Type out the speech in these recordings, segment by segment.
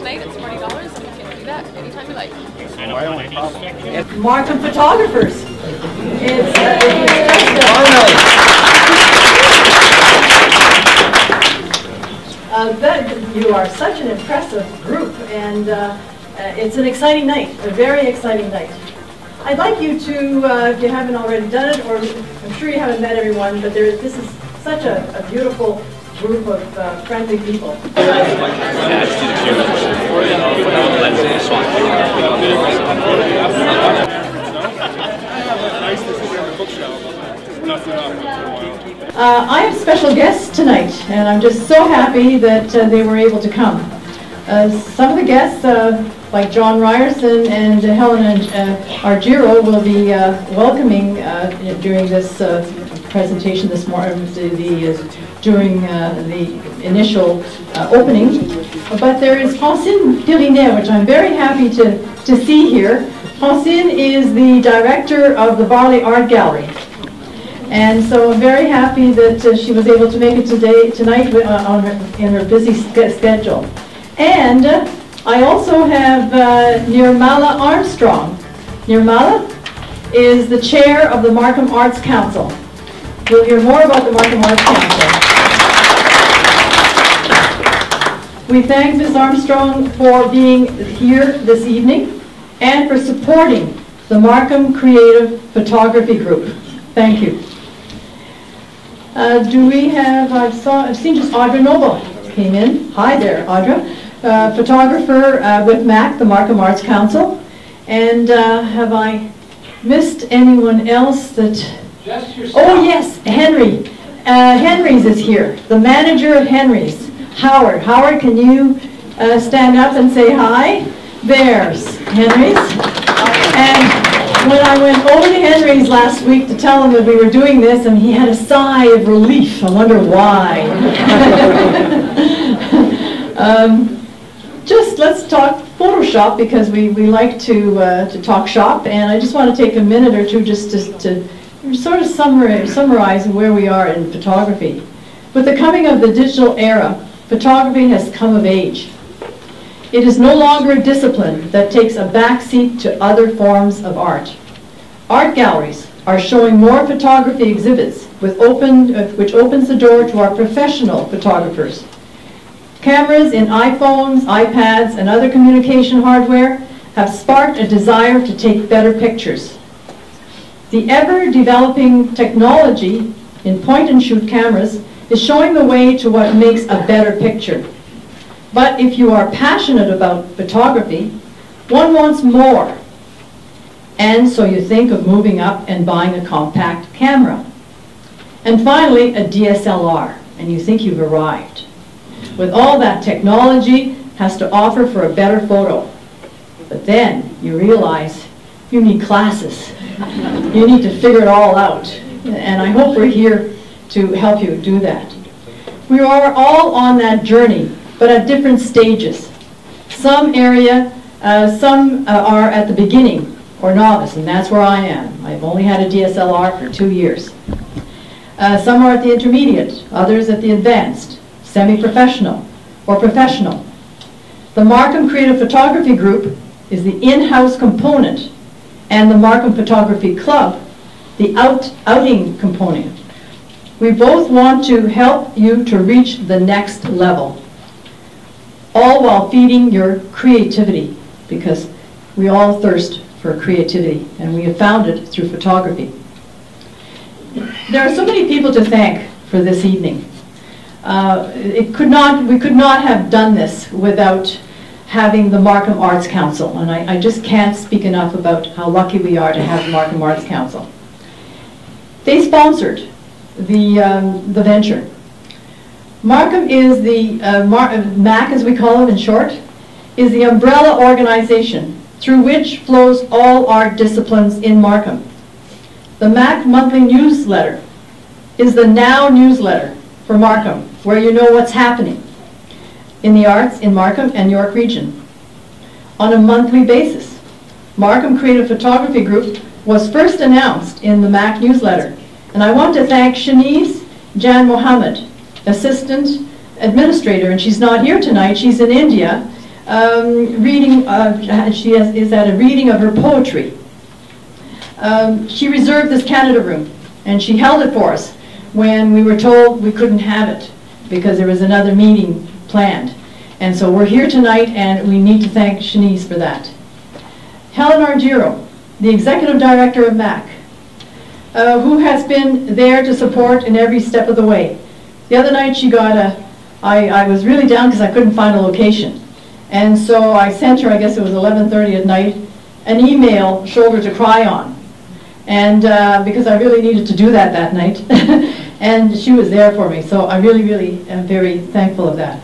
tonight, it's $40 and you can do that anytime you like. Markham photographers. You are such an impressive group, and it's an exciting night, a very exciting night. I'd like you to, if you haven't already done it, or I'm sure you haven't met everyone, but this is such a beautiful group of friendly people. I have special guests tonight, and I'm just so happy that they were able to come. Some of the guests, like John Ryerson and Helena Argiro, will be welcoming during this presentation this morning, during the initial opening. But there is Francine Pirinet, which I'm very happy to see here. Francine is the director of the Barley Art Gallery. And so I'm very happy that she was able to make it tonight in her busy schedule. And I also have Nirmala Armstrong. Nirmala is the chair of the Markham Arts Council. You'll hear more about the Markham Arts Council. We thank Ms. Armstrong for being here this evening and for supporting the Markham Creative Photography Group. Thank you. Do we have, I've seen just Audra Noble came in. Hi there, Audra. Photographer with MAC, the Markham Arts Council. And have I missed anyone else that... Just yourself. Oh yes, Henry. Henry's is here, the manager of Henry's. Howard. Howard, can you stand up and say hi? There's Henry's. And when I went over to Henry's last week to tell him that we were doing this, and he had a sigh of relief. I wonder why. Just let's talk Photoshop, because we like to talk shop, and I just want to take a minute or two just to sort of summarize where we are in photography. With the coming of the digital era, photography has come of age. It is no longer a discipline that takes a backseat to other forms of art. Art galleries are showing more photography exhibits which opens the door to our professional photographers. Cameras in iPhones, iPads, and other communication hardware have sparked a desire to take better pictures. The ever-developing technology in point-and-shoot cameras is showing the way to what makes a better picture. But if you are passionate about photography, one wants more. And so you think of moving up and buying a compact camera. And finally, a DSLR, and you think you've arrived. With all that technology has to offer for a better photo. But then you realize you need classes. You need to figure it all out. And I hope we're here to help you do that. We are all on that journey, but at different stages. Some are at the beginning or novice, and that's where I am. I've only had a DSLR for 2 years. Some are at the intermediate, others at the advanced, semi-professional, or professional. The Markham Creative Photography Group is the in-house component, and the Markham Photography Club, the outing component. We both want to help you to reach the next level, all while feeding your creativity, because we all thirst for creativity, and we have found it through photography. There are so many people to thank for this evening. We could not have done this without having the Markham Arts Council, and I just can't speak enough about how lucky we are to have the Markham Arts Council. They sponsored the venture. Markham is the, MAC as we call it in short, is the umbrella organization through which flows all art disciplines in Markham. The MAC monthly newsletter is the now newsletter for Markham, where you know what's happening in the arts in Markham and York region. On a monthly basis, Markham Creative Photography Group was first announced in the MAC newsletter. And I want to thank Shanice Jan Mohammed, Assistant Administrator, and she's not here tonight, she's in India, She is at a reading of her poetry. She reserved this Canada room, and she held it for us when we were told we couldn't have it because there was another meeting planned. And so we're here tonight, and we need to thank Shanice for that. Helen Argiro, the Executive Director of MAC, who has been there to support in every step of the way. The other night she got I was really down because I couldn't find a location. And so I sent her, I guess it was 11:30 at night, an email, shoulder to cry on. And because I really needed to do that night. And she was there for me. So I really, really am very thankful of that.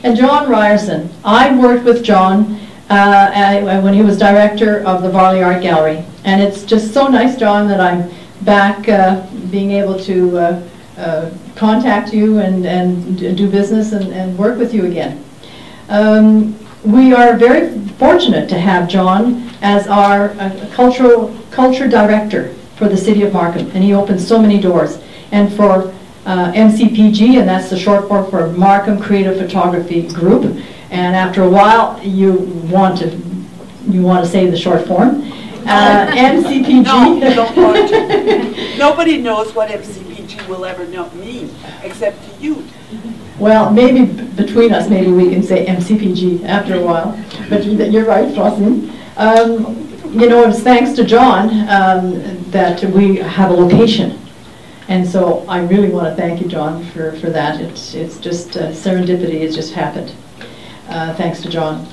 And John Ryerson, I worked with John when he was director of the Varley Art Gallery. And it's just so nice, John, that I'm back being able to contact you and do business and work with you again. We are very fortunate to have John as our culture director for the city of Markham, and he opens so many doors. And for MCPG, and that's the short form for Markham Creative Photography Group. And after a while, you want to say the short form. MCPG. No, you don't want to. Nobody knows what MCPG will ever mean, except to you. Well, maybe between us, maybe we can say MCPG after a while. But you're right, Frosty. You know, it's thanks to John that we have a location. And so I really want to thank you, John, for that. It's just serendipity. It's just happened. Thanks to John.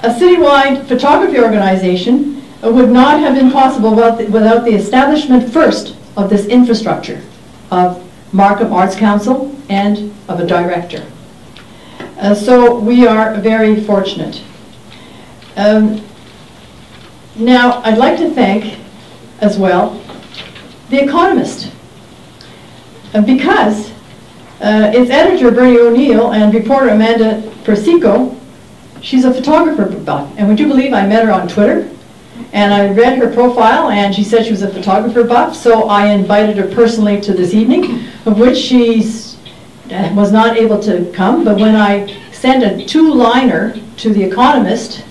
A citywide photography organization would not have been possible without the establishment first of this infrastructure of Markham Arts Council and of a director. So we are very fortunate. Now, I'd like to thank, as well, The Economist, because its editor, Bernie O'Neill, and reporter Amanda Persico, she's a photographer buff. And would you believe I met her on Twitter? And I read her profile, and she said she was a photographer buff, so I invited her personally to this evening, of which she was not able to come. But when I sent a two-liner to The Economist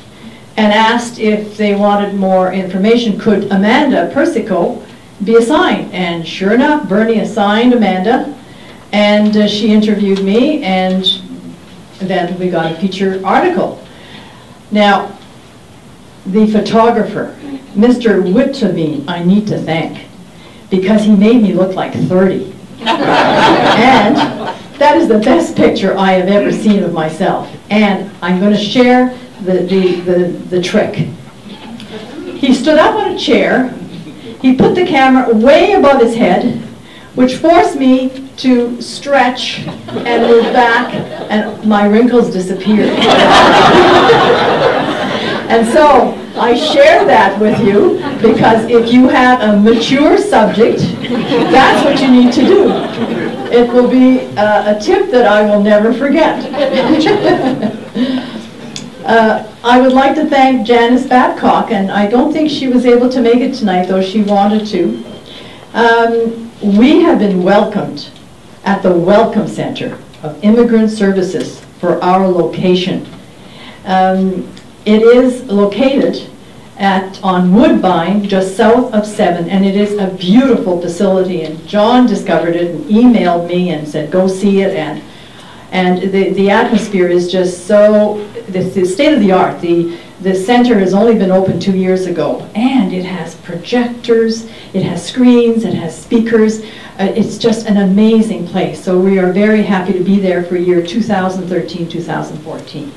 and asked if they wanted more information, could Amanda Persico be assigned? And sure enough, Bernie assigned Amanda, and she interviewed me, and then we got a feature article. Now, the photographer, Mr. Witteveen, I need to thank, because he made me look like 30. And that is the best picture I have ever seen of myself. And I'm going to share the trick. He stood up on a chair, he put the camera way above his head, which forced me to stretch and move back, and my wrinkles disappeared. And so I share that with you, because if you have a mature subject, that's what you need to do. It will be a tip that I will never forget. I would like to thank Janice Babcock, and I don't think she was able to make it tonight, though she wanted to. We have been welcomed at the Welcome Center of Immigrant Services for our location. It is located on Woodbine, just south of 7, and it is a beautiful facility. And John discovered it and emailed me and said, go see it. And the atmosphere is just so, the state of the art. The center has only been open 2 years ago, and it has projectors, it has screens, it has speakers. It's just an amazing place. So we are very happy to be there for year 2013-2014.